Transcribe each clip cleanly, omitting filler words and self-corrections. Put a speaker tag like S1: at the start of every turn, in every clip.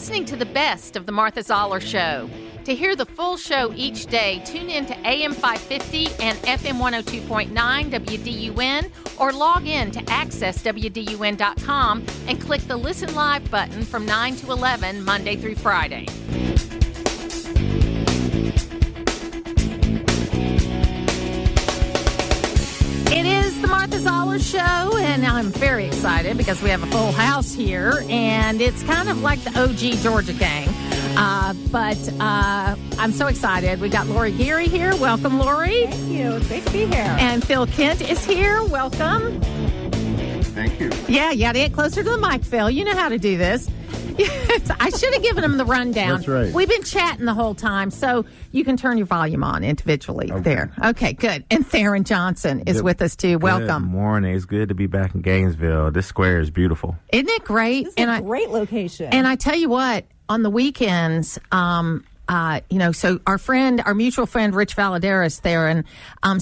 S1: listening to the best of the Martha Zoller Show. To hear the full show each day, tune in to AM 550 and FM 102.9 WDUN or log in to accesswdun.com and click the Listen Live button from 9 to 11 Monday through Friday. It is the Martha Zoller Show, and I'm very excited because we have a full house here, and it's kind of like the OG Georgia gang. But I'm so excited. We got Lori Geary here. Welcome, Lori.
S2: Thank you. It's great to be here.
S1: And Phil Kent is here. Welcome.
S3: Thank you.
S1: Yeah, you got to get closer to the mic, Phil. You know how to do this. I should have given him the rundown.
S3: That's right.
S1: We've been chatting the whole time, so you can turn your volume on individually there. Okay, good. And Tharon Johnson is with us, too. Welcome.
S4: Good morning. It's good to be back in Gainesville. This square is beautiful.
S1: Isn't it great?
S2: This is a great location.
S1: And I tell you what, on the weekends, so our mutual friend, Rich Valadares there, and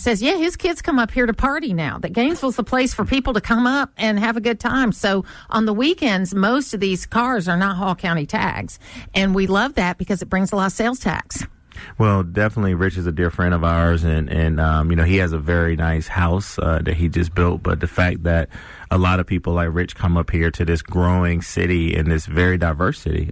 S1: says, yeah, his kids come up here to party now. That Gainesville's the place for people to come up and have a good time. So on the weekends, most of these cars are not Hall County tags. And we love that because it brings a lot of sales tax.
S4: Well, definitely, Rich is a dear friend of ours, and he has a very nice house that he just built. But the fact that a lot of people like Rich come up here to this growing city and this very diverse city.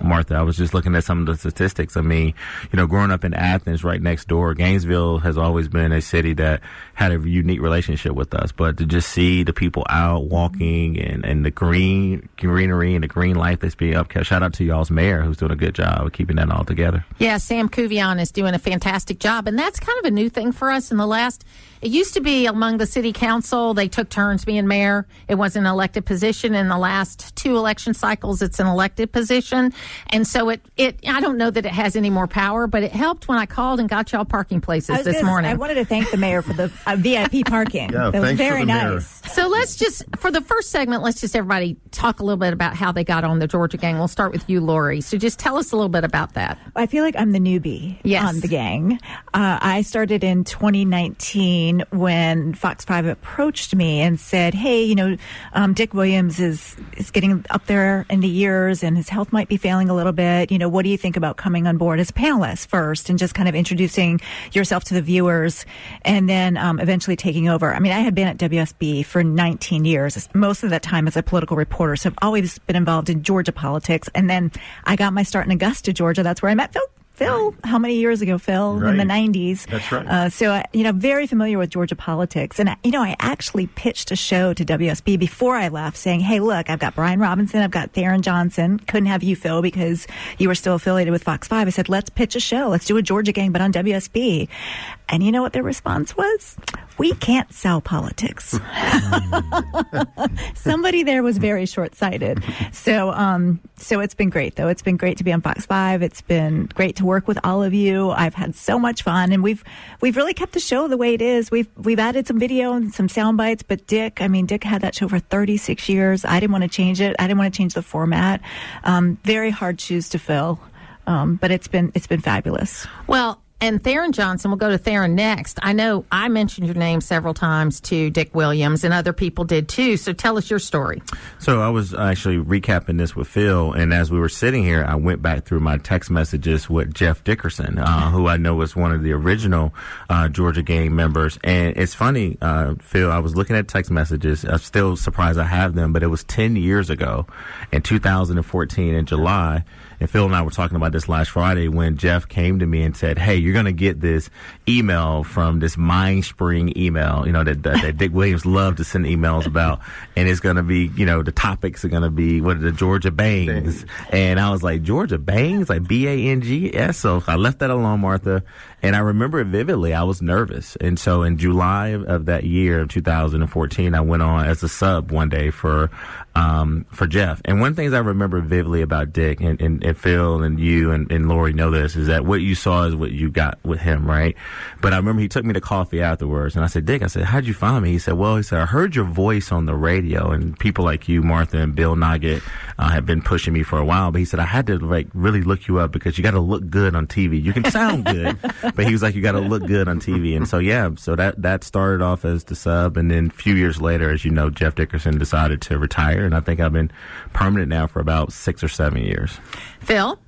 S4: Martha, I was just looking at some of the statistics. I mean, growing up in Athens, right next door, Gainesville has always been a city that had a unique relationship with us. But to just see the people out walking and the greenery and the green life that's being upkept. Shout out to y'all's mayor who's doing a good job of keeping that all together.
S1: Yeah, Sam Kuvion is doing a fantastic job. And that's kind of a new thing for us in the last. It used to be among the city council. They took turns being mayor. It wasn't an elected position. In the last 2 election cycles, it's an elected position. And so I don't know that it has any more power, but it helped when I called and got y'all parking places this morning.
S2: I wanted to thank the mayor for the VIP parking.
S3: Yeah,
S2: that was very nice.
S3: Mayor.
S1: So let's just, for the first segment, let's just everybody talk a little bit about how they got on the Georgia gang. We'll start with you, Lori. So just tell us a little bit about that.
S2: I feel like I'm the newbie on the gang. I started in 2019 when Fox 5 approached me and said, hey, Dick Williams is getting up there in the years and his health might be failing a little bit. What do you think about coming on board as a panelist first and just kind of introducing yourself to the viewers and then eventually taking over? I mean, I had been at WSB for 19 years, most of that time as a political reporter. So I've always been involved in Georgia politics. And then I got my start in Augusta, Georgia. That's where I met Phil, how many years ago, Phil?
S3: Right.
S2: In the 90s.
S3: That's right.
S2: So, very familiar with Georgia politics. And, I actually pitched a show to WSB before I left saying, hey, look, I've got Brian Robinson, I've got Tharon Johnson. Couldn't have you, Phil, because you were still affiliated with Fox 5. I said, let's pitch a show. Let's do a Georgia gang, but on WSB. And you know what their response was? We can't sell politics. Somebody there was very short-sighted. So it's been great, though. It's been great to be on Fox 5. It's been great to work with all of you. I've had so much fun, and we've really kept the show the way it is. We've added some video and some sound bites, but Dick had that show for 36 years. I didn't want to change it. I didn't want to change the format. Very hard shoes to fill, but it's been fabulous.
S1: Well, and Tharon Johnson, we'll go to Tharon next. I know I mentioned your name several times to Dick Williams, and other people did too. So tell us your story.
S4: So I was actually recapping this with Phil, and as we were sitting here, I went back through my text messages with Jeff Dickerson, who I know was one of the original Georgia gang members. And it's funny, Phil, I was looking at text messages. I'm still surprised I have them, but it was 10 years ago in 2014 in July. And Phil and I were talking about this last Friday when Jeff came to me and said, hey, you're going to get this email from this Mind Spring email, that Dick Williams loved to send emails about. And it's going to be, the topics are going to be, the Georgia Bangs. And I was like, Georgia Bangs? Like B-A-N-G-S? So I left that alone, Martha. And I remember it vividly. I was nervous. And so in July of that year, of 2014, I went on as a sub one day for Jeff. And one of the things I remember vividly about Dick and Phil and you and Lori know this is that what you saw is what you got with him, right? But I remember he took me to coffee afterwards, and I said, Dick, how'd you find me? He said, I heard your voice on the radio, and people like you, Martha, and Bill Noggett have been pushing me for a while. But he said, I had to really look you up because you got to look good on TV. You can sound good, But he was like, you got to look good on TV. And so, so that started off as the sub. And then a few years later, as you know, Jeff Dickerson decided to retire. And I think I've been permanent now for about 6 or 7 years.
S1: Phil?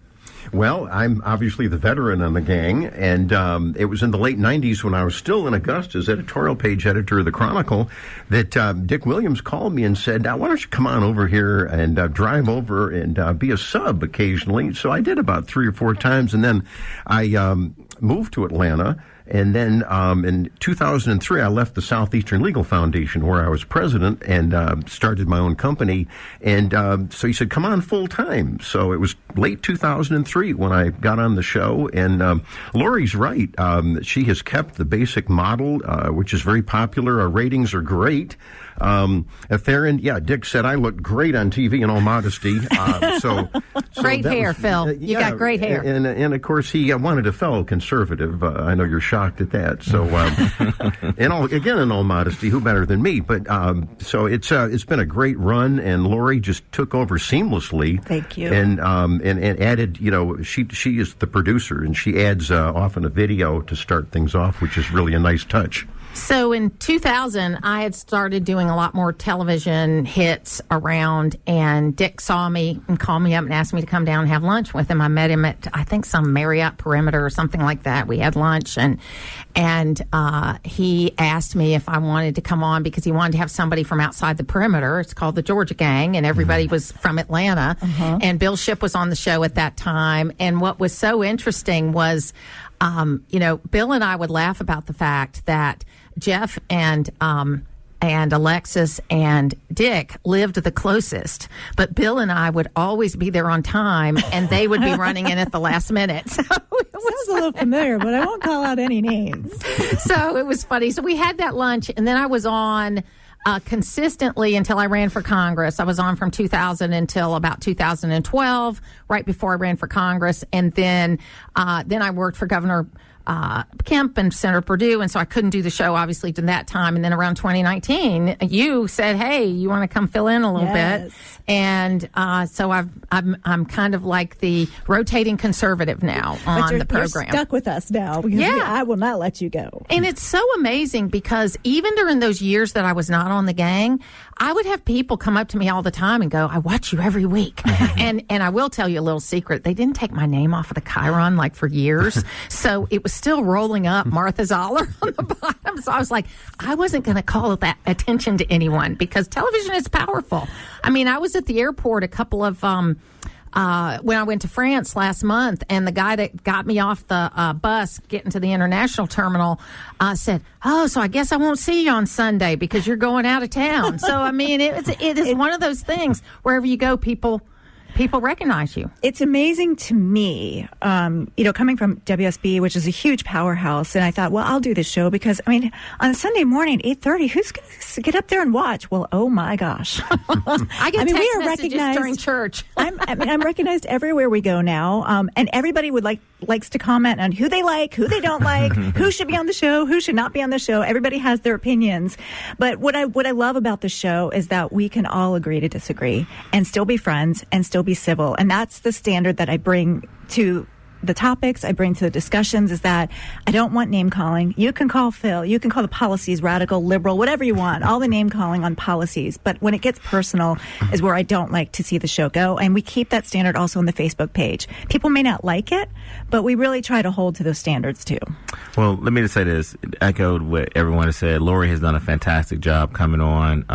S3: Well, I'm obviously the veteran on the gang, and it was in the late 90s when I was still in Augusta as editorial page editor of the Chronicle that Dick Williams called me and said, why don't you come on over here and drive over and be a sub occasionally? So I did about 3 or 4 times, and then I moved to Atlanta. And then in 2003, I left the Southeastern Legal Foundation, where I was president, and started my own company. And so he said, come on full time. So it was late 2003 when I got on the show. And Lori's right. She has kept the basic model, which is very popular. Our ratings are great. Tharon, Dick said I looked great on TV, in all modesty. So
S1: great hair, Phil. You got great hair.
S3: And of course, he wanted a fellow conservative. I know you're shocked at that. So, in all modesty, who better than me? But so it's been a great run, and Lori just took over seamlessly.
S2: Thank you.
S3: And added, she is the producer, and she adds often a video to start things off, which is really a nice touch.
S1: So in 2000, I had started doing a lot more television hits around, and Dick saw me and called me up and asked me to come down and have lunch with him. I met him at, I think, some Marriott Perimeter or something like that. We had lunch, and he asked me if I wanted to come on because he wanted to have somebody from outside the perimeter. It's called the Georgia Gang, and everybody was from Atlanta. And Bill Shipp was on the show at that time. And what was so interesting was, Bill and I would laugh about the fact that Jeff and Alexis and Dick lived the closest, but Bill and I would always be there on time, and they would be running in at the last minute. So it
S2: sounds a little familiar, but I won't call out any names.
S1: So it was funny. So we had that lunch, and then I was on consistently until I ran for Congress. I was on from 2000 until about 2012, right before I ran for Congress, and then I worked for Governor Kemp and Senator Perdue, and so I couldn't do the show obviously in that time. And then around 2019, you said, "Hey, you want to come fill in a little bit?" And so I'm kind of like the rotating conservative now on the program.
S2: You're stuck with us now. Because I will not let you go.
S1: And it's so amazing because even during those years that I was not on the gang, I would have people come up to me all the time and go, "I watch you every week." and I will tell you a little secret. They didn't take my name off of the Chiron like for years. So it was still rolling up Martha Zoller on the bottom. So I was like, I wasn't going to call that attention to anyone because television is powerful. I mean, I was at the airport a couple of when I went to France last month, and the guy that got me off the bus getting to the international terminal said, "Oh, so I guess I won't see you on Sunday because you're going out of town." So, I mean, it is one of those things. Wherever you go, people recognize you.
S2: It's amazing to me, coming from WSB, which is a huge powerhouse, and I thought, well, I'll do this show because, I mean, on a Sunday morning, 8:30, who's going to get up there and watch? Well, oh my gosh.
S1: I get text messages during church.
S2: I'm recognized everywhere we go now, and everybody likes to comment on who they like, who they don't like, who should be on the show, who should not be on the show. Everybody has their opinions. But what I love about the show is that we can all agree to disagree and still be friends and still be civil. And that's the standard that I bring to the topics, I bring to the discussions, is that I don't want name calling. You can call Phil, you can call the policies radical, liberal, whatever you want, all the name calling on policies. But when it gets personal is where I don't like to see the show go. And we keep that standard also on the Facebook page. People may not like it, but we really try to hold to those standards too.
S4: Well, let me just say this, echoed what everyone has said. Lori has done a fantastic job coming on,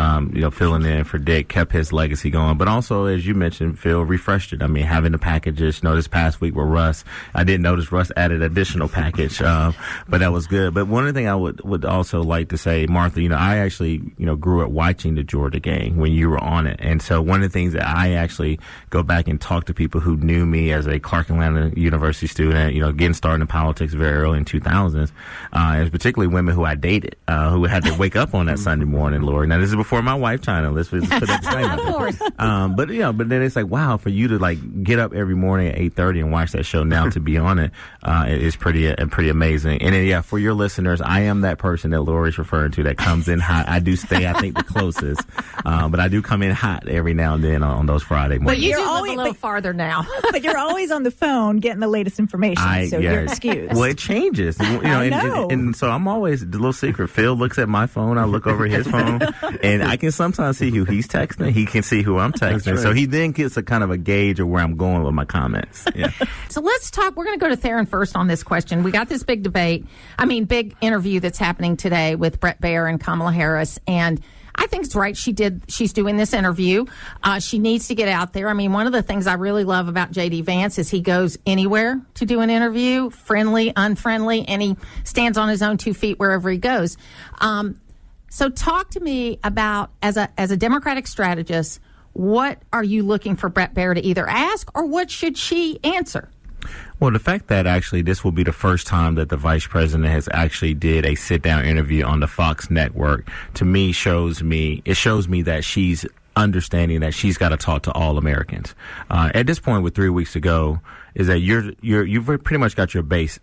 S4: filling in for Dick, kept his legacy going, but also, as you mentioned, Phil, refreshed it. I mean, having the packages, this past week with Russ, I didn't notice Russ added additional package, but that was good. But one of the things I would also like to say, Martha, I actually, grew up watching the Georgia Gang when you were on it. And so one of the things that I actually go back and talk to people who knew me as a Clark Atlanta University student, getting started in politics very early in 2000s, and particularly women who I dated, who had to wake up on that Sunday morning, Lori. Now, this is before my wife channel. Let's put that disclaimer. But then it's like, wow, for you to get up every morning at 8:30 and watch that show now. to be on it is pretty amazing. And then, for your listeners, I am that person that Lori's referring to that comes in hot. I do stay, I think, the closest, but I do come in hot every now and then on those Friday mornings.
S1: But you do live a little farther now.
S2: But you're always on the phone getting the latest information, so you're excused.
S4: Well, it changes. And so I'm always, the little secret, Phil looks at my phone, I look over his phone, and I can sometimes see who he's texting. He can see who I'm texting. Right. So he then gets a kind of a gauge of where I'm going with my comments. Yeah.
S1: So let's talk. We're going to go to Tharon first on this question. We got this big big interview that's happening today with Bret Baier and Kamala Harris. And I think it's right. She's doing this interview. She needs to get out there. I mean, one of the things I really love about J.D. Vance is he goes anywhere to do an interview, friendly, unfriendly, and he stands on his own 2 feet wherever he goes. So talk to me about, as a Democratic strategist, what are you looking for Bret Baier to either ask, or what should she answer?
S4: Well, the fact that actually this will be the first time that the vice president has actually did a sit-down interview on the Fox network, to me shows me that she's understanding that she's got to talk to all Americans. At this point, with 3 weeks to go, is that you've pretty much got your base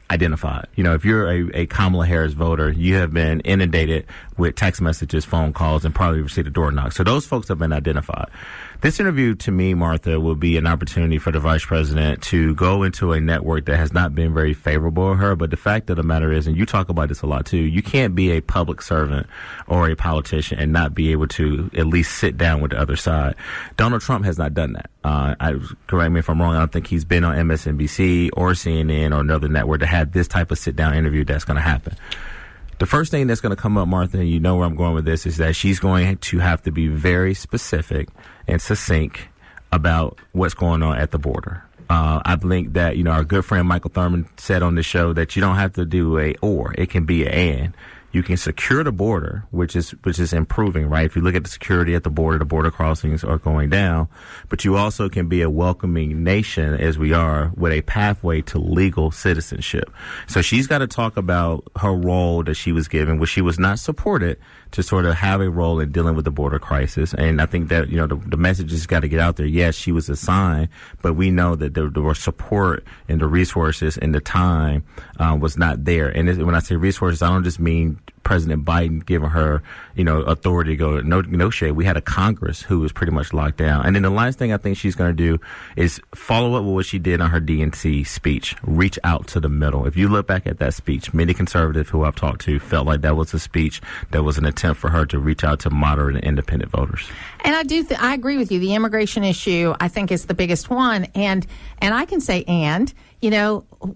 S4: identified. If you're a Kamala Harris voter, you have been inundated with text messages, phone calls, and probably received a door knock. So those folks have been identified. This interview, to me, Martha, will be an opportunity for the vice president to go into a network that has not been very favorable to her. But the fact of the matter is, and you talk about this a lot too, you can't be a public servant or a politician and not be able to at least sit down with the other side. Donald Trump has not done that. Correct me if I'm wrong. I don't think he's been on MSNBC or CNN or another network to have this type of sit-down interview that's going to happen. The first thing that's going to come up, Martha, and you know where I'm going with this, is that she's going to have to be very specific and succinct about what's going on at the border. I think that, our good friend Michael Thurman said on the show that you don't have to do a or, it can be an and. You can secure the border, which is improving, right? If you look at the security at the border crossings are going down, but you also can be a welcoming nation, as we are, with a pathway to legal citizenship. So she's got to talk about her role that she was given, which she was not supported to sort of have a role in dealing with the border crisis. And I think that, the message has got to get out there. Yes, she was assigned, but we know that the support and the resources and the time was not there. And when I say resources, I don't just mean President Biden giving her, authority to go negotiate. We had a Congress who was pretty much locked down. And then the last thing I think she's going to do is follow up with what she did on her DNC speech, reach out to the middle. If you look back at that speech, many conservatives who I've talked to felt like that was a speech that was an attempt for her to reach out to moderate and independent voters.
S1: And I agree with you. The immigration issue, I think, is the biggest one. And I can say,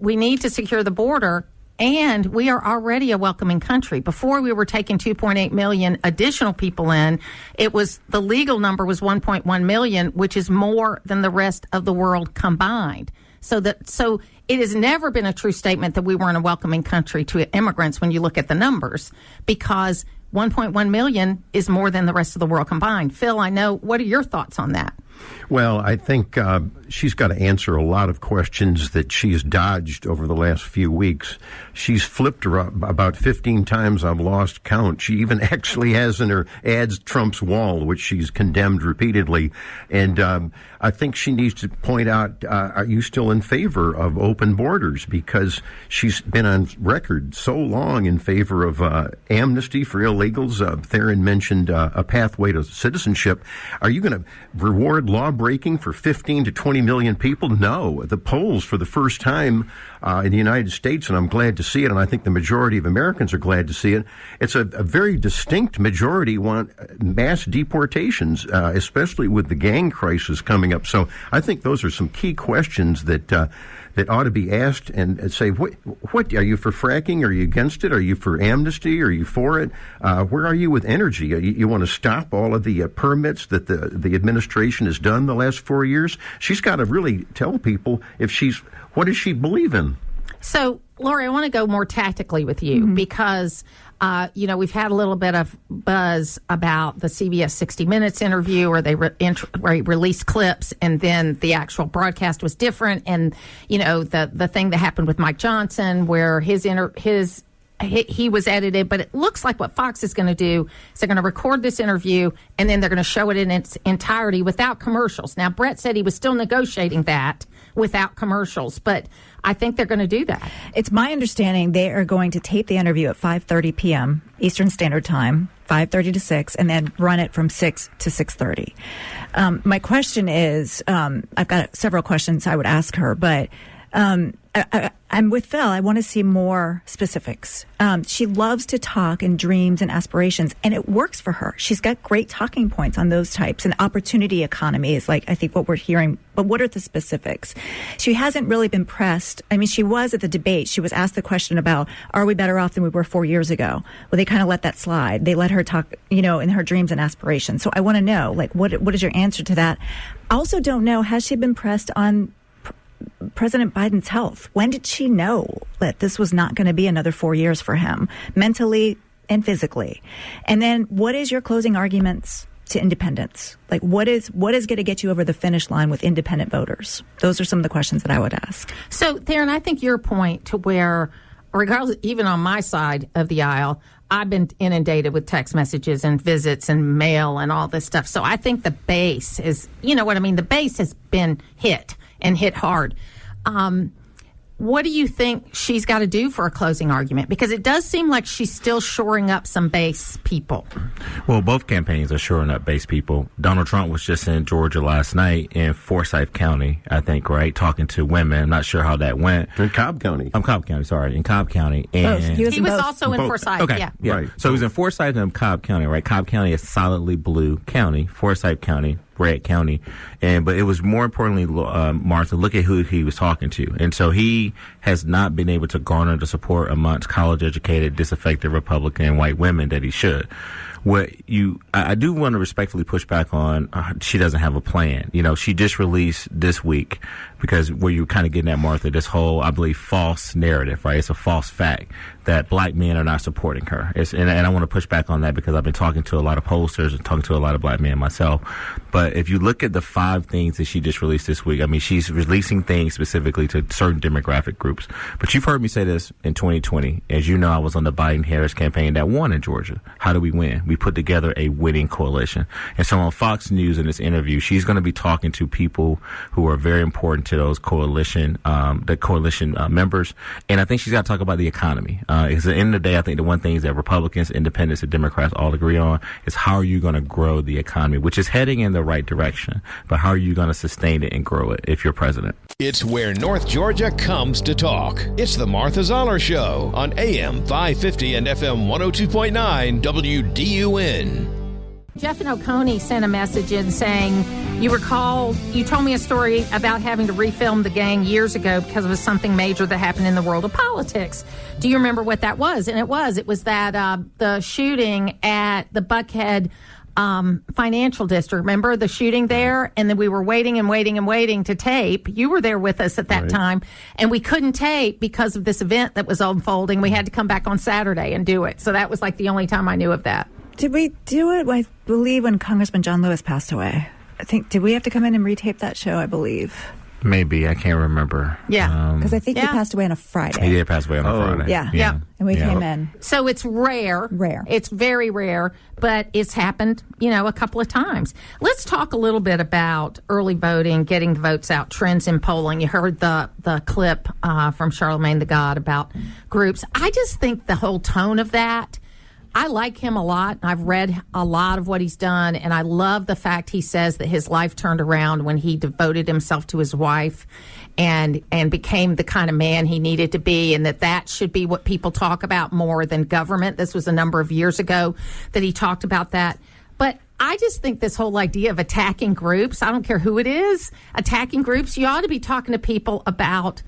S1: we need to secure the border. And we are already a welcoming country. Before we were taking 2.8 million additional people in, the legal number was 1.1 million, which is more than the rest of the world combined. So it has never been a true statement that we weren't a welcoming country to immigrants when you look at the numbers, because 1.1 million is more than the rest of the world combined. Phil, I know. What are your thoughts on that?
S3: Well, I think she's got to answer a lot of questions that she's dodged over the last few weeks. She's flipped her up about 15 times. I've lost count. She even actually has in her ads Trump's wall, which she's condemned repeatedly. And I think she needs to point out, are you still in favor of open borders? Because she's been on record so long in favor of amnesty for illegals. Tharon mentioned a pathway to citizenship. Are you going to reward law breaking for 15 to 20 million people? No. The polls, for the first time in the United States, and I'm glad to see it, and I think the majority of Americans are glad to see it, it's a very distinct majority want mass deportations, especially with the gang crisis coming up. So I think those are some key questions that ought to be asked, and say, what are you for fracking? Are you against it? Are you for amnesty? Are you for it? Where are you with energy? You want to stop all of the permits that the administration has done the last 4 years? She's got to really tell people what does she believe in?
S1: So, Lori, I want to go more tactically with you, because we've had a little bit of buzz about the CBS 60 Minutes interview where they released clips, and then the actual broadcast was different. And, the thing that happened with Mike Johnson, where his he was edited, but it looks like what Fox is going to do is they're going to record this interview and then they're going to show it in its entirety without commercials. Now, Brett said he was still negotiating that without commercials, but I think they're going to do that.
S2: It's my understanding they are going to tape the interview at 5:30 p.m. Eastern Standard Time, 5:30 to 6, and then run it from 6 to 6:30. My question is, I've got several questions I would ask her, but I'm with Phil. I want to see more specifics. She loves to talk and dreams and aspirations, and it works for her. She's got great talking points on those types, and opportunity economy is like, I think, what we're hearing. But what are the specifics? She hasn't really been pressed. I mean, she was at the debate. She was asked the question about, are we better off than we were 4 years ago? Well, they kind of let that slide. They let her talk, in her dreams and aspirations. So I want to know, what is your answer to that? I also don't know, has she been pressed on President Biden's health? When did she know that this was not going to be another 4 years for him, mentally and physically? And then what is your closing arguments to independents? Like, what is going to get you over the finish line with independent voters? Those are some of the questions that I would ask.
S1: So, Tharon, I think your point to where, regardless, even on my side of the aisle, I've been inundated with text messages and visits and mail and all this stuff. So I think the base is, the base has been hit and hit hard. What do you think she's got to do for a closing argument? Because it does seem like she's still shoring up some base people.
S4: Well, both campaigns are shoring up base people. Donald Trump was just in Georgia last night in Forsyth County, I think, right? Talking to women. I'm not sure how that went.
S3: In Cobb County.
S4: In Cobb County. And
S1: he was also in Forsyth.
S4: Okay.
S1: Yeah.
S4: Right. So he was in Forsyth and Cobb County, right? Cobb County is solidly blue county. Forsyth County, red county. But it was more importantly, Martha, look at who he was talking to. And so he has not been able to garner the support amongst college-educated, disaffected Republican white women that he should. I do want to respectfully push back on, she doesn't have a plan. She just released this week, because where you're kind of getting at, Martha, this whole, I believe, false narrative, right? It's a false fact that black men are not supporting her. And I want to push back on that because I've been talking to a lot of pollsters and talking to a lot of black men myself. But if you look at the 5 things that she just released this week, I mean, she's releasing things specifically to certain demographic groups. But you've heard me say this in 2020. As you know, I was on the Biden-Harris campaign that won in Georgia. How do we win? We put together a winning coalition. And so on Fox News in this interview, she's going to be talking to people who are very important to those coalition members. And I think she's got to talk about the economy. Because at the end of the day, I think the one thing is that Republicans, independents, and Democrats all agree on is how are you going to grow the economy, which is heading in the right direction. But how are you going to sustain it and grow it if you're president?
S5: It's where North Georgia comes to talk. It's the Martha Zoller Show on AM 550 and FM 102.9 WDUN.
S1: Jeff in Oconee sent a message in saying, you told me a story about having to refilm The Gang years ago because of something major that happened in the world of politics. Do you remember what that was? And it was that the shooting at the Buckhead financial district. Remember the shooting there? And then we were waiting to tape. You were there with us at that time. And we couldn't tape because of this event that was unfolding. We had to come back on Saturday and do it. So that was like the only time I knew of that.
S2: Did we do it, I believe, when Congressman John Lewis passed away? Did we have to come in and retape that show, I believe?
S4: Maybe. I can't remember.
S2: Yeah. Because I think he passed away on a Friday.
S4: He did pass away on a Friday.
S2: Yeah. And we came in.
S1: So it's rare. It's very rare, but it's happened, a couple of times. Let's talk a little bit about early voting, getting the votes out, trends in polling. You heard the clip from Charlemagne the God about groups. I just think the whole tone of that, I like him a lot. I've read a lot of what he's done, and I love the fact he says that his life turned around when he devoted himself to his wife and became the kind of man he needed to be, and that should be what people talk about more than government. This was a number of years ago that he talked about that. But I just think this whole idea of attacking groups, I don't care who it is, attacking groups, you ought to be talking to people about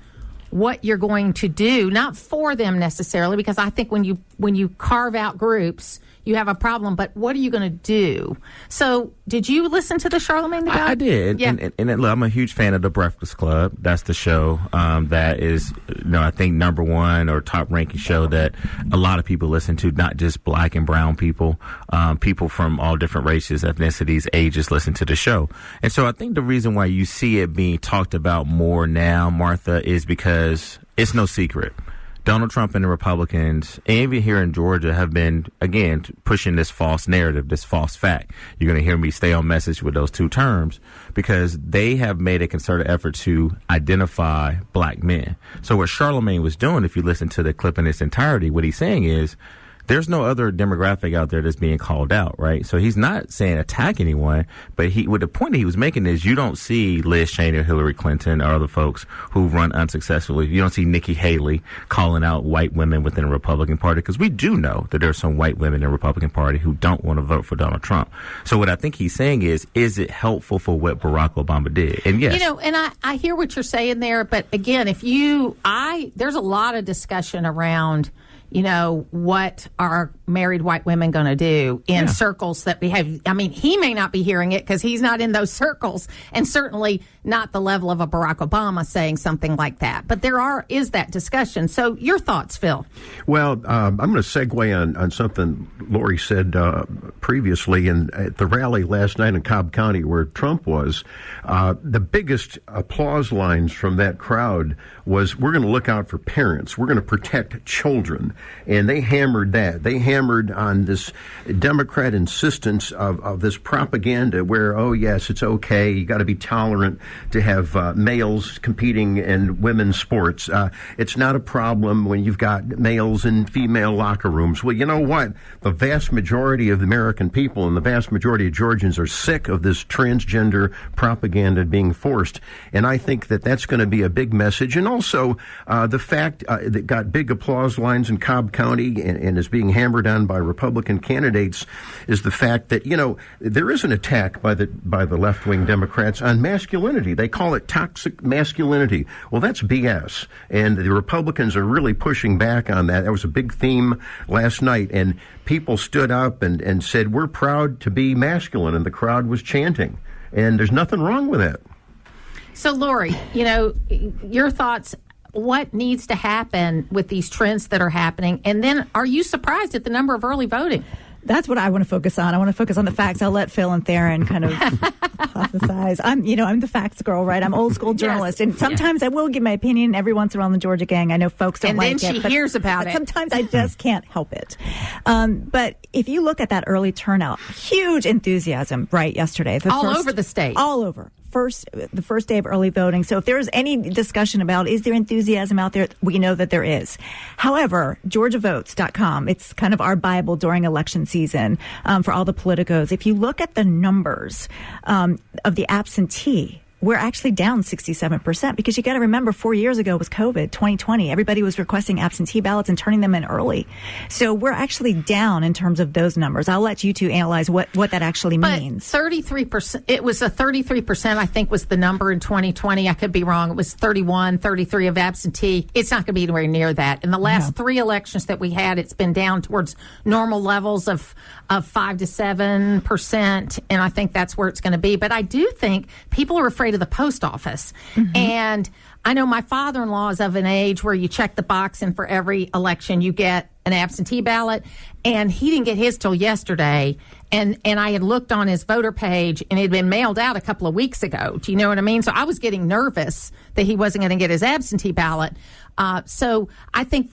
S1: what you're going to do, not for them necessarily, because I think when you carve out groups, you have a problem, but what are you going to do? So did you listen to the Charlemagne the God?
S4: I did. Yeah. And look, I'm a huge fan of The Breakfast Club. That's the show that is, I think number one or top ranking show that a lot of people listen to, not just black and brown people, people from all different races, ethnicities, ages listen to the show. And so I think the reason why you see it being talked about more now, Martha, is because it's no secret. Donald Trump and the Republicans, and even here in Georgia, have been, again, pushing this false narrative, this false fact. You're going to hear me stay on message with those two terms because they have made a concerted effort to identify black men. So what Charlemagne was doing, if you listen to the clip in its entirety, what he's saying is, there's no other demographic out there that's being called out, right? So he's not saying attack anyone, but the point that he was making is you don't see Liz Cheney or Hillary Clinton or other folks who run unsuccessfully. You don't see Nikki Haley calling out white women within the Republican Party because we do know that there's some white women in the Republican Party who don't want to vote for Donald Trump. So what I think he's saying is it helpful for what Barack Obama did? And yes.
S1: And I hear what you're saying there, but again, there's a lot of discussion around what are married white women going to do in circles that we have. I mean, he may not be hearing it because he's not in those circles, and certainly not the level of a Barack Obama saying something like that. But is that discussion. So your thoughts, Phil?
S3: Well, I'm going to segue on something Lori said previously at the rally last night in Cobb County where Trump was. The biggest applause lines from that crowd was, we're going to look out for parents. We're going to protect children. And they hammered that. They hammered on this Democrat insistence of this propaganda where, oh, yes, it's okay. You got to be tolerant to have males competing in women's sports. It's not a problem when you've got males in female locker rooms. Well, you know what? The vast majority of the American people and the vast majority of Georgians are sick of this transgender propaganda being forced. And I think that that's going to be a big message. And also the fact that got big applause lines in Cobb County and is being hammered on by Republican candidates is the fact that, there is an attack by the left-wing Democrats on masculinity. They call it toxic masculinity. Well, that's BS. And the Republicans are really pushing back on that. That was a big theme last night. And people stood up and said, we're proud to be masculine. And the crowd was chanting. And there's nothing wrong with that.
S1: So, Lori, your thoughts. What needs to happen with these trends that are happening? And then are you surprised at the number of early voting?
S2: That's what I want to focus on. I want to focus on the facts. I'll let Phil and Tharon kind of hypothesize. I'm the facts girl, right? I'm old school journalist. Yes. And sometimes I will give my opinion every once in a while on the Georgia gang. I know folks don't like it.
S1: And then she hears about it.
S2: Sometimes I just can't help it. But if you look at that early turnout, huge enthusiasm, right, yesterday.
S1: Over the state.
S2: All over. The first day of early voting. So if there's any discussion about is there enthusiasm out there, we know that there is. However, GeorgiaVotes.com, it's kind of our Bible during election season for all the politicos. If you look at the numbers of the absentee, we're actually down 67% because you got to remember 4 years ago was COVID, 2020. Everybody was requesting absentee ballots and turning them in early. So we're actually down in terms of those numbers. I'll let you two analyze what that actually means.
S1: 33%, it was a 33%, I think was the number in 2020. I could be wrong. It was 33 of absentee. It's not going to be anywhere near that. In the last three elections that we had, it's been down towards normal levels of 5 to 7%. And I think that's where it's going to be. But I do think people are afraid of the post office. Mm-hmm. And I know my father-in-law is of an age where you check the box and for every election you get an absentee ballot. And he didn't get his till yesterday. And I had looked on his voter page and it had been mailed out a couple of weeks ago. Do you know what I mean? So I was getting nervous that he wasn't going to get his absentee ballot. So I think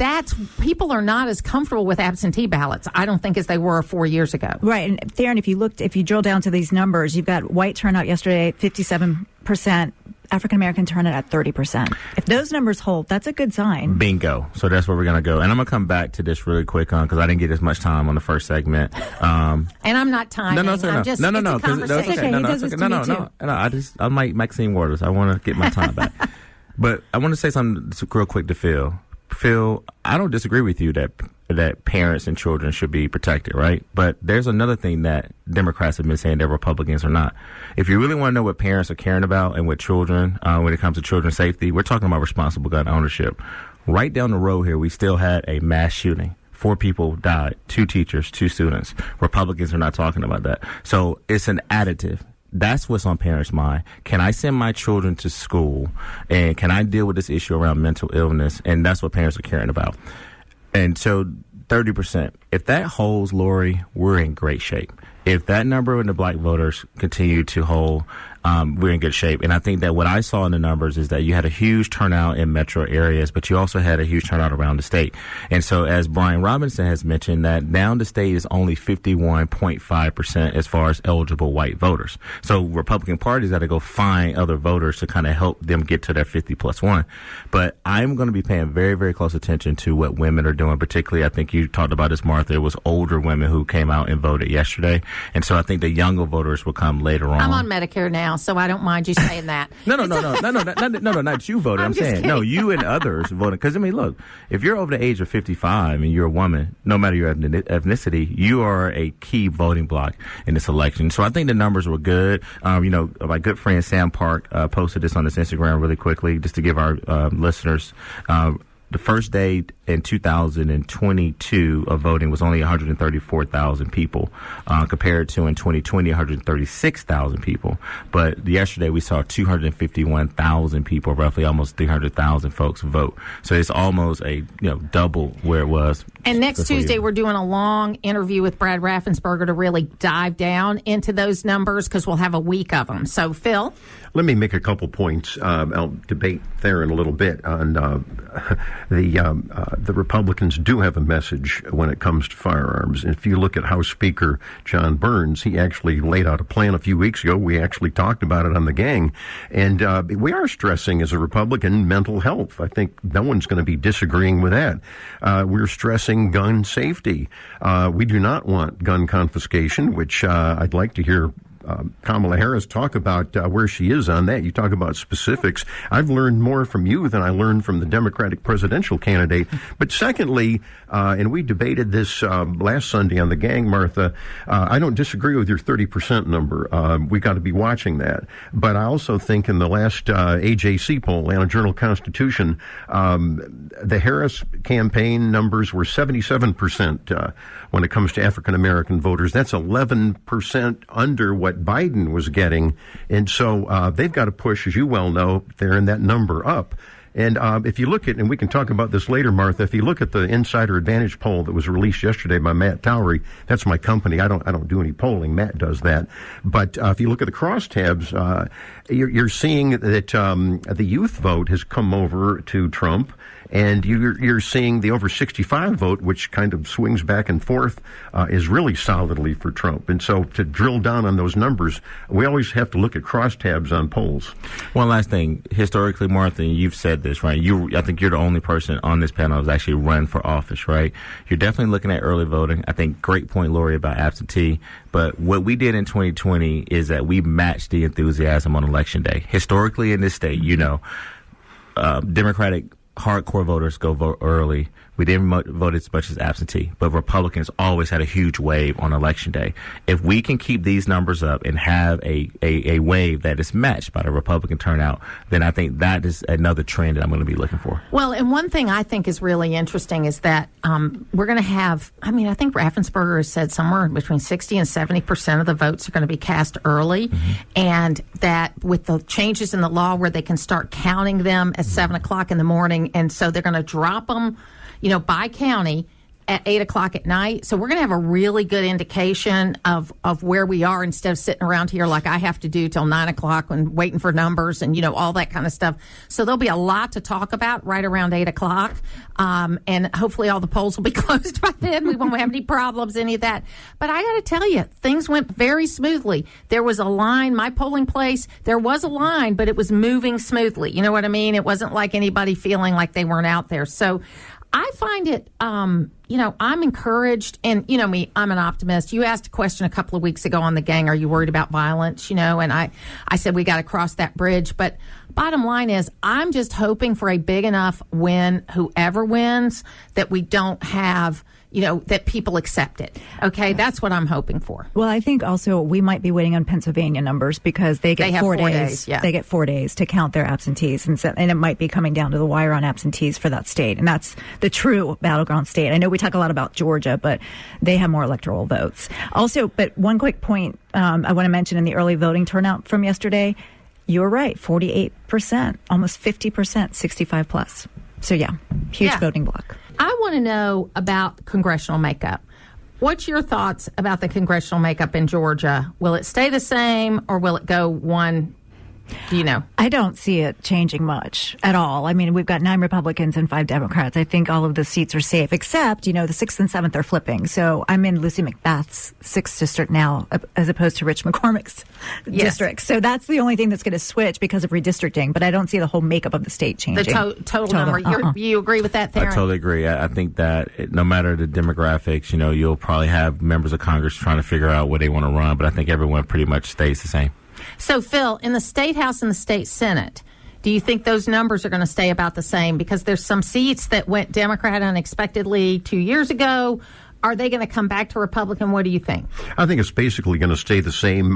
S1: people are not as comfortable with absentee ballots, I don't think, as they were 4 years ago.
S2: Right. And Tharon, if you drill down to these numbers, you've got white turnout yesterday, 57%. African-American turnout at 30%. If those numbers hold, that's a good sign.
S4: Bingo. So that's where we're going to go. And I'm going to come back to this really quick because I didn't get as much time on the first segment.
S1: And I'm not timing.
S4: No.
S1: It's a conversation.
S4: I'm like Maxine Waters. I want to get my time back. But I want to say something real quick to Phil. Phil, I don't disagree with you that parents and children should be protected, right? But there's another thing that Democrats have been saying that Republicans are not. If you really want to know what parents are caring about and what children, when it comes to children's safety, we're talking about responsible gun ownership. Right down the road here, we still had a mass shooting. 4 people died, 2 teachers, 2 students. Republicans are not talking about that. So it's an additive. That's what's on parents' mind. Can I send my children to school? And can I deal with this issue around mental illness? And that's what parents are caring about. And so 30%. If that holds, Lori, we're in great shape. If that number in the black voters continue to hold, we're in good shape. And I think that what I saw in the numbers is that you had a huge turnout in metro areas, but you also had a huge turnout around the state. And so as Brian Robinson has mentioned, that now the state is only 51.5% as far as eligible white voters. So Republican parties got to go find other voters to kind of help them get to their 50+1. But I'm going to be paying very, very close attention to what women are doing. Particularly, I think you talked about this, Martha. It was older women who came out and voted yesterday. And so I think the younger voters will come later on.
S1: I'm on Medicare now, so I don't mind you saying that.
S4: No, not you voted. I'm saying, kidding. No, you and others voted. Because, I mean, look, if you're over the age of 55 and you're a woman, no matter your ethnicity, you are a key voting block in this election. So I think the numbers were good. My good friend Sam Park posted this on his Instagram really quickly, just to give our listeners the first day in 2022 of voting was only 134,000 people, compared to in 2020, 136,000 people. But yesterday we saw 251,000 people, roughly almost 300,000 folks vote. So it's almost a double where it was.
S1: And next Tuesday we're doing a long interview with Brad Raffensperger to really dive down into those numbers, because we'll have a week of them. So Phil?
S3: Let me make a couple points. I'll debate Tharon a little bit on the Republicans do have a message when it comes to firearms. If you look at House Speaker John Burns, he actually laid out a plan a few weeks ago. We actually talked about it on the gang. And we are stressing, as a Republican, mental health. I think no one's going to be disagreeing with that. We're stressing gun safety. We do not want gun confiscation, which I'd like to hear Kamala Harris talk about where she is on that. You talk about specifics. I've learned more from you than I learned from the Democratic presidential candidate. But secondly, and we debated this last Sunday on the gang, Martha, I don't disagree with your 30% number. We got to be watching that. But I also think in the last AJC poll, Atlanta Journal-Constitution, the Harris campaign numbers were 77% when it comes to African-American voters. That's 11% under what Biden was getting. And so they've got to push, as you well know, they're in that number up. And if you look at, and we can talk about this later, Martha, if you look at the Insider Advantage poll that was released yesterday by Matt Towery, that's my company. I don't do any polling. Matt does that. But if you look at the crosstabs, you're seeing that the youth vote has come over to Trump. And you're seeing the over 65 vote, which kind of swings back and forth, is really solidly for Trump. And so to drill down on those numbers, we always have to look at crosstabs on polls.
S4: One last thing. Historically, Martha, you've said this, right? I think you're the only person on this panel who's actually run for office, right? You're definitely looking at early voting. I think great point, Lori, about absentee. But what we did in 2020 is that we matched the enthusiasm on Election Day. Historically in this state, Democratic hardcore voters go vote early. We didn't vote as much as absentee, but Republicans always had a huge wave on Election Day. If we can keep these numbers up and have a wave that is matched by the Republican turnout, then I think that is another trend that I'm going to be looking for.
S1: Well, and one thing I think is really interesting is that we're going to have, I think Raffensperger has said somewhere between 60 and 70% of the votes are going to be cast early, and that with the changes in the law where they can start counting them at 7 o'clock in the morning, and so they're going to drop them by county at 8 o'clock at night. So we're going to have a really good indication of where we are, instead of sitting around here like I have to do till 9 o'clock and waiting for numbers and, all that kind of stuff. So there'll be a lot to talk about right around 8 o'clock. And hopefully all the polls will be closed by then. We won't have any problems, any of that. But I got to tell you, things went very smoothly. There was a line, my polling place, there was a line, but it was moving smoothly. You know what I mean? It wasn't like anybody feeling like they weren't out there. So I find it, I'm encouraged, and me, I'm an optimist. You asked a question a couple of weeks ago on the gang, are you worried about violence, and I said we got to cross that bridge. But bottom line is, I'm just hoping for a big enough win, whoever wins, that we don't have, that people accept it. Okay, that's what I'm hoping for.
S2: Well, I think also we might be waiting on Pennsylvania numbers, because they get 4 days.
S1: Yeah.
S2: They get 4 days to count their absentees, and it might be coming down to the wire on absentees for that state, and that's the true battleground state. I know we talk a lot about Georgia, but they have more electoral votes. Also, but one quick point I want to mention in the early voting turnout from yesterday, you were right, 48%, almost 50%, 65 plus. So yeah, huge voting block.
S1: I want to know about congressional makeup. what's your thoughts about the congressional makeup in Georgia? Will it stay the same, or will it go one? Do you know?
S2: I don't see it changing much at all. I mean, we've got 9 Republicans and 5 Democrats. I think all of the seats are safe, except, the 6th and 7th are flipping. So I'm in Lucy McBath's 6th district now, as opposed to Rich McCormick's district. So that's the only thing that's going to switch because of redistricting. But I don't see the whole makeup of the state changing.
S1: The total number. You agree with that, Tharon?
S4: I totally agree. I think that no matter the demographics, you'll probably have members of Congress trying to figure out where they want to run. But I think everyone pretty much stays the same.
S1: So, Phil, in the State House and the State Senate, do you think those numbers are going to stay about the same? Because there's some seats that went Democrat unexpectedly 2 years ago. Are they going to come back to Republican? What do you think?
S3: I think it's basically going to stay the same.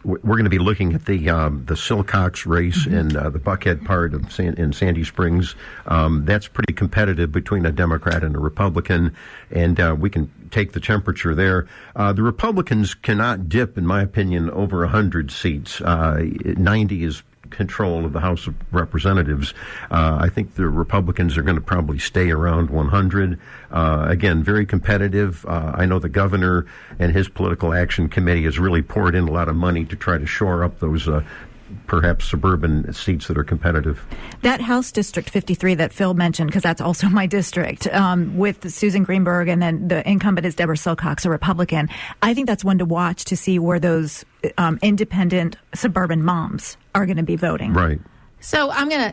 S3: We're going to be looking at the Silcox race in the Buckhead part of in Sandy Springs. That's pretty competitive between a Democrat and a Republican, and we can take the temperature there. The Republicans cannot dip, in my opinion, over 100 seats. 90 is control of the House of Representatives. I think the Republicans are going to probably stay around 100. Again, very competitive. I know the governor and his political action committee has really poured in a lot of money to try to shore up those perhaps suburban seats that are competitive.
S2: That House District 53 that Phil mentioned, because that's also my district, with Susan Greenberg, and then the incumbent is Deborah Silcox, a Republican. I think that's one to watch to see where those independent suburban moms are going to be voting.
S3: Right.
S1: So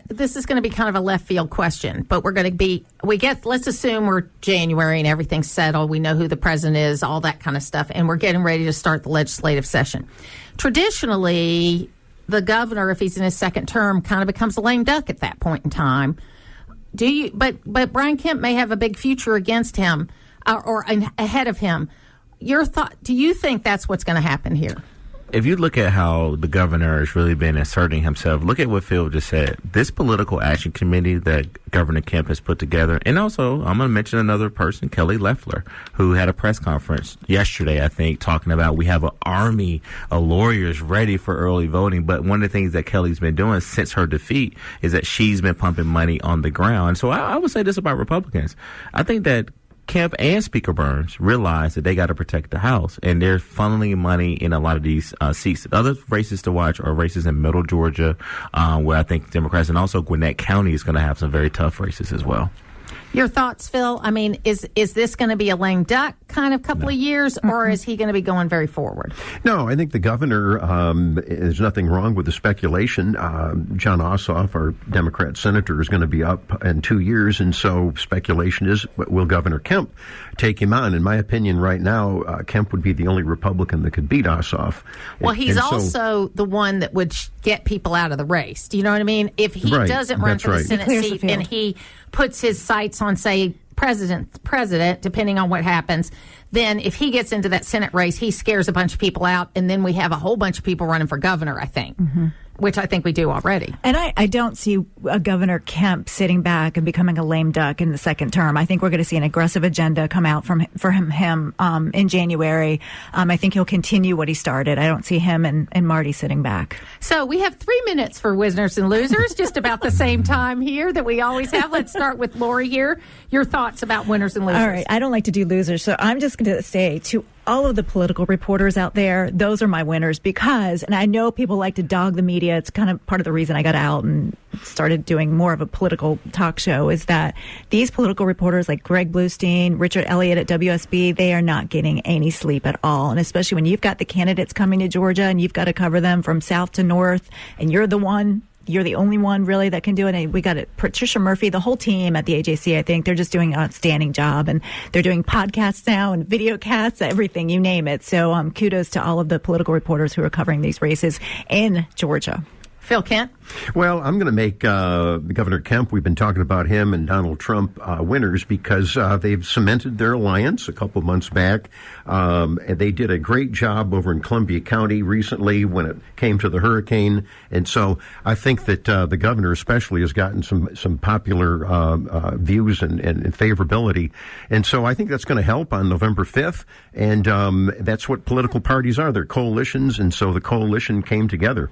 S1: this is going to be kind of a left field question, but let's assume we're January and everything's settled. We know who the president is, all that kind of stuff, and we're getting ready to start the legislative session. Traditionally, the governor, if he's in his second term, kind of becomes a lame duck at that point in time. But Brian Kemp may have a big future against him or ahead of him. Your thought? Do you think that's what's going to happen here?
S4: If you look at how the governor has really been asserting himself, look at what Phil just said. This political action committee that Governor Kemp has put together, and also I'm going to mention another person, Kelly Loeffler, who had a press conference yesterday, I think, talking about we have an army of lawyers ready for early voting. But one of the things that Kelly's been doing since her defeat is that she's been pumping money on the ground. So I would say this about Republicans. I think that Kemp and Speaker Burns realize that they got to protect the House, and they're funneling money in a lot of these seats. Other races to watch are races in Middle Georgia, where I think Democrats, and also Gwinnett County is going to have some very tough races as well.
S1: Your thoughts, Phil? I mean, is this going to be a lame duck kind of couple of years, or is he going to be going very forward?
S3: No, I think the governor, there's nothing wrong with the speculation. John Ossoff, our Democrat senator, is going to be up in 2 years, and so speculation is, will Governor Kemp take him on? In my opinion, right now, Kemp would be the only Republican that could beat Ossoff.
S1: Well, he's also the one that would get people out of the race. Do you know what I mean? If he doesn't run for the Senate seat and he puts his sights on, say, president, depending on what happens, then if he gets into that Senate race, he scares a bunch of people out, and then we have a whole bunch of people running for governor, I think. Mm-hmm. Which I think we do already.
S2: And I don't see Governor Kemp sitting back and becoming a lame duck in the second term. I think we're going to see an aggressive agenda come out for him in January. I think he'll continue what he started. I don't see him and Marty sitting back.
S1: So we have 3 minutes for winners and losers, just about the same time here that we always have. Let's start with Lori here. Your thoughts about winners and losers.
S2: All right. I don't like to do losers, so I'm just going to say to all of the political reporters out there, those are my winners because, and I know people like to dog the media. It's kind of part of the reason I got out and started doing more of a political talk show is that these political reporters like Greg Bluestein, Richard Elliott at WSB, they are not getting any sleep at all. And especially when you've got the candidates coming to Georgia and you've got to cover them from south to north and you're the only one really that can do it. And we got it. Patricia Murphy, the whole team at the AJC, I think they're just doing an outstanding job. And they're doing podcasts now and video casts, everything, you name it. So kudos to all of the political reporters who are covering these races in Georgia.
S1: Phil Kent?
S3: Well, I'm going to make Governor Kemp, we've been talking about him and Donald Trump winners because they've cemented their alliance a couple of months back. And they did a great job over in Columbia County recently when it came to the hurricane. And so I think that the governor especially has gotten some popular views and favorability. And so I think that's going to help on November 5th. And that's what political parties are. They're coalitions. And so the coalition came together.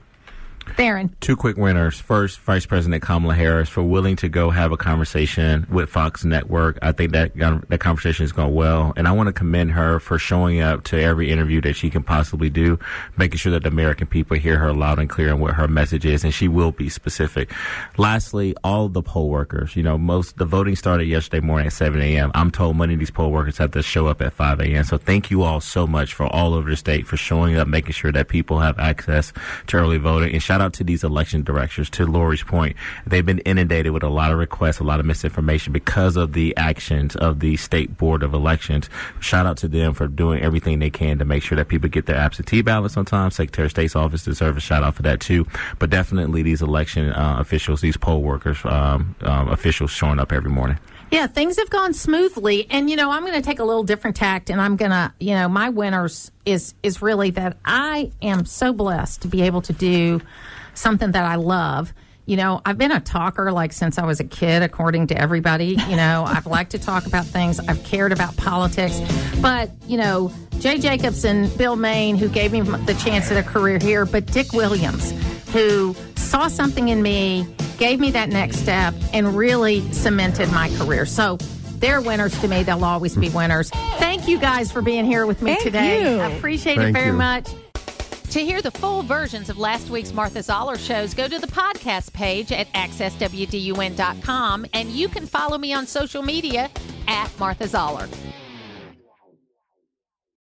S1: Tharon.
S4: Two quick winners. First, Vice President Kamala Harris for willing to go have a conversation with Fox Network. I think that conversation is going well. And I want to commend her for showing up to every interview that she can possibly do, making sure that the American people hear her loud and clear on what her message is, and she will be specific. Lastly, all the poll workers. The voting started yesterday morning at 7 a.m. I'm told many of these poll workers have to show up at 5 a.m. So thank you all so much for all over the state for showing up, making sure that people have access to early voting. And shout out to these election directors. To Lori's point, they've been inundated with a lot of requests, a lot of misinformation because of the actions of the State Board of Elections. Shout out to them for doing everything they can to make sure that people get their absentee ballots on time. Secretary of State's office deserves a shout out for that too. But definitely these election officials, these poll workers, officials showing up every morning.
S1: Yeah, things have gone smoothly. And, I'm going to take a little different tact, and I'm going to, my winners is really that I am so blessed to be able to do something that I love. I've been a talker since I was a kid, according to everybody. I've liked to talk about things. I've cared about politics. But, Jay Jacobs and Bill Maine, who gave me the chance at a career here, but Dick Williams, who saw something in me, gave me that next step, and really cemented my career. So they're winners to me. They'll always be winners. Thank you guys for being here with me today. I appreciate it very much. To hear the full versions of last week's Martha Zoller shows, go to the podcast page at accesswdun.com, and you can follow me on social media at Martha Zoller.